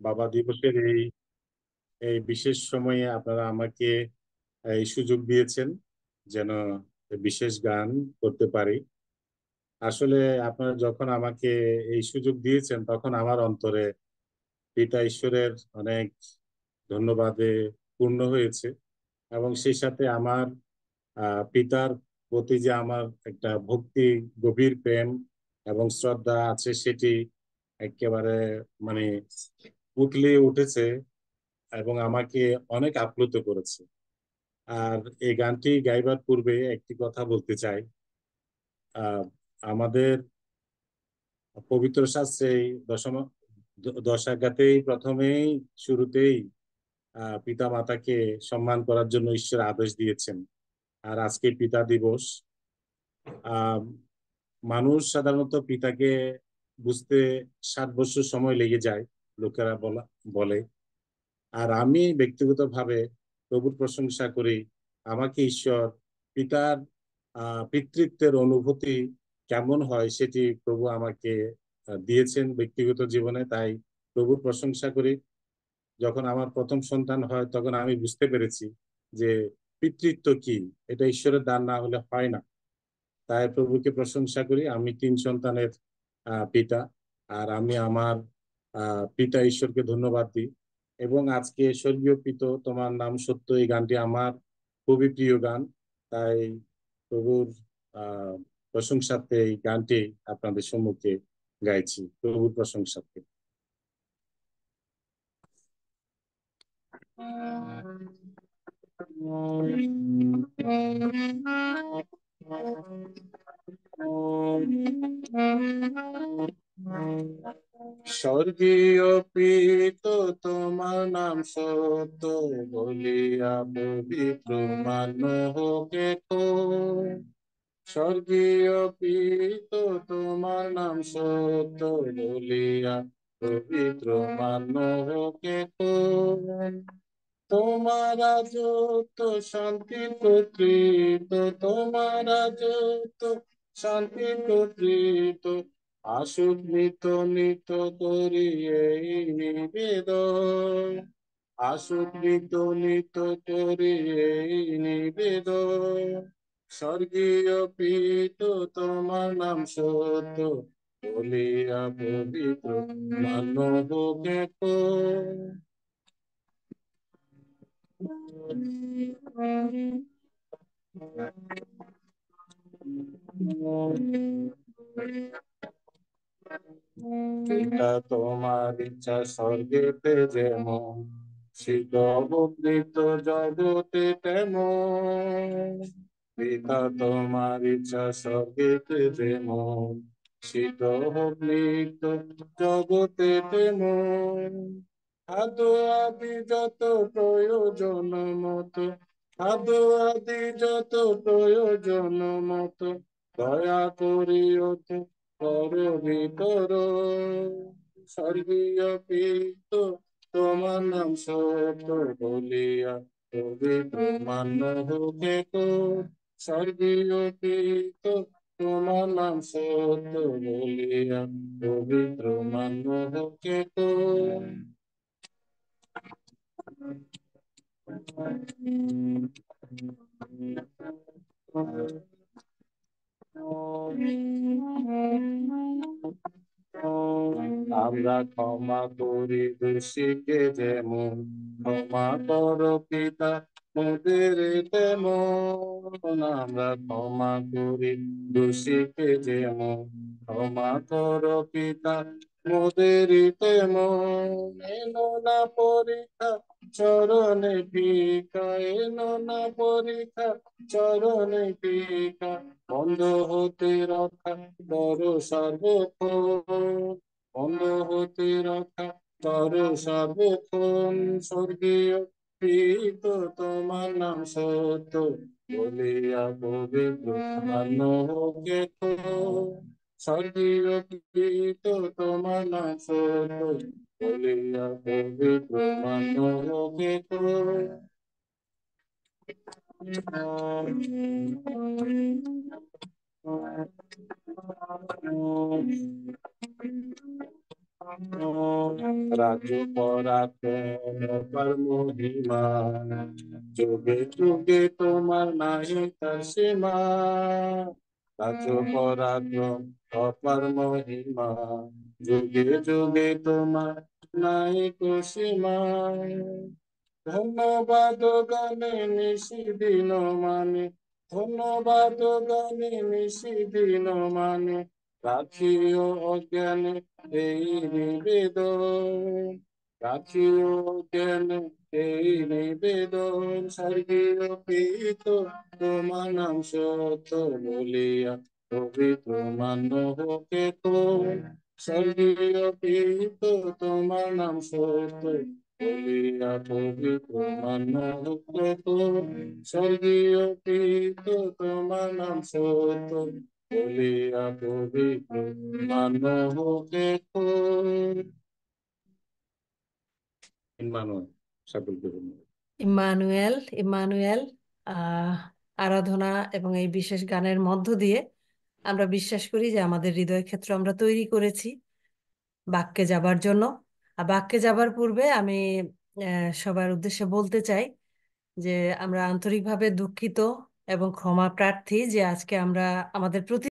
বাবা দিবসের এই এই বিশেষ সময়ে আপনারা আমাকে এই সুযোগ দিয়েছেন যেন বিশেষ গান করতে পারি। আসলে আপনারা যখন আমাকে এই সুযোগ দিয়েছেন তখন আমার অন্তরে পিতা ঈশ্বরের অনেক ধন্যবাদে পূর্ণ হয়েছে এবং সেই সাথে আমার পিতার প্রতি যে আমার একটা ভক্তি, গভীর প্রেম এবং শ্রদ্ধা আছে সেটি একেবারে মানে উতলে উঠেছে এবং আমাকে অনেক আপ্লুত করেছে। আর এই গানটি গাইবার পূর্বে একটি কথা বলতে চাই। আহ, আমাদের পবিত্র শাস্ত্রে এই দশাজ্ঞাতেই প্রথমেই শুরুতেই পিতা মাতাকে সম্মান করার জন্য ঈশ্বর আদেশ দিয়েছেন। আর আজকে পিতা দিবস। আহ মানুষ সাধারণত পিতাকে বুঝতে 60 বছর সময় লেগে যায়, লোকেরা বলে। আর আমি ব্যক্তিগতভাবে প্রভুর প্রশংসা করি। আমাকে ঈশ্বর পিতার পিতৃত্বের অনুভূতি কেমন হয় সেটি প্রভু আমাকে দিয়েছেন ব্যক্তিগত জীবনে। তাই প্রভুর প্রশংসা করি। যখন আমার প্রথম সন্তান হয় তখন আমি বুঝতে পেরেছি যে পিতৃত্ব কি, এটা ঈশ্বরের দান না হলে হয় না। তাই প্রভুকে প্রশংসা করি। আমি 3 সন্তানের পিতা। আর আমি আমার পিতা ঈশ্বরকে ধন্যবাদ দিই। এবং আজকে স্বর্গীয় পিত তোমার নাম সত্য, এই গানটি আমার খুবই প্রিয় গান। তাই প্রভুর আহ প্রশংসার্থে এই গানটি আপনাদের সম্মুখে গাইছি, প্রভুর প্রশংসার্থে। স্বর্গীয় পিত তোমার নাম সত্য, বলিয়া পবিত্র মান্য হোকে তো। স্বর্গীয় পিত তোমার নাম সত্য, বলিয়া পবিত্র মান্য হোকে তো। তোমার রাজত্ব শান্তির কর্তৃত্ব, তোমার রাজত্ব শান্তির কর্তৃত্ব, আসুক নিত নিত করি এই নিবেদন। আসুক নিত নিত করি এই নিবেদন। স্বর্গীয় পিত তোমার নাম সত্য, বলিয়া পবিত্র মানব কে। পিতা তোমার ইচ্ছা স্বর্গেতে যেমন, শিখবৃত জগতে তেমন। পিতা তোমার ইচ্ছা স্বর্গেতে যেমন, শিখবৃত জগতে তেমন। খাদ্য আদি যত প্রয়োজন মতো, খাদ্য আদি যত প্রয়োজন মতো, দয়া করি অতি কর ভিতর। স্বর্গীয় পিত তোমার নাম সত্য, বলিয়া পবিত্র মান্য হোকে তো। স্বর্গীয় পিত তোমার নাম সত্য, বলিয়া পবিত্র মান্য হোকে তো। আমরা ক্ষমা করি দোষীকে যেমন, ক্ষমা করো পিতা মোদের তেমন। আমরা ক্ষমা করি দোষীকে যেমন, ক্ষমা করো পিতা মোদের তেমন। এলো না পরীক্ষা চরণে ভিক্ষা, এলো না পরীক্ষা চরণে ভিক্ষা, বন্ধ হতে রক্ষা করো সর্বক্ষণ। বন্ধ হতে রক্ষা করো সর্বক্ষণ। স্বর্গীয় পিত তোমার নাম সত্য, বলিয়া পবিত্র মান্য হোকে তো। স্বর্গীয় পিত তোমার নাম সত্য, বলিয়া পবিত্র মান্য হোকে তো। রাজু পরাক্রম অপার মহিমা, যুগে যুগে তোমার নাহি তার সীমা। রাজু পরাক্রম অপার মহিমা, যুগে যুগে তোমার নাই কো সীমা। ধন্যবাদ গানে নিশিদিন মানে, ধন্যবাদ গানে নিশিদিন মানে, রাখিও অজ্ঞানে এই নিবেদন, রাখিও অজ্ঞানে এই নিবেদন। স্বর্গীয় পিত তোমার নাম সত্য বলিয়া পবিত্র মান্য হোকে তো। স্বর্গীয় পিত তোমার নাম সত্য বলিয়া পবিত্র মান্য হোকে তো। স্বর্গীয় পিত তোমার নাম সত্য বলিয়া পবিত্র মান্য হোকে তো। ইম্মানুয়েল, সকলকে ধন্যবাদ। Emmanuel, Emmanuel. আহ আরাধনা এবং এই বিশেষ গানের মধ্য দিয়ে আমরা বিশ্বাস করি যে আমাদের হৃদয় ক্ষেত্র আমরা তৈরি করেছি বাক্যে যাবার জন্য। আর বাক্যে যাবার পূর্বে আমি সবার উদ্দেশ্যে বলতে চাই যে আমরা আন্তরিকভাবে দুঃখিত এবং ক্ষমা প্রার্থী যে আজকে আমরা আমাদের প্রতি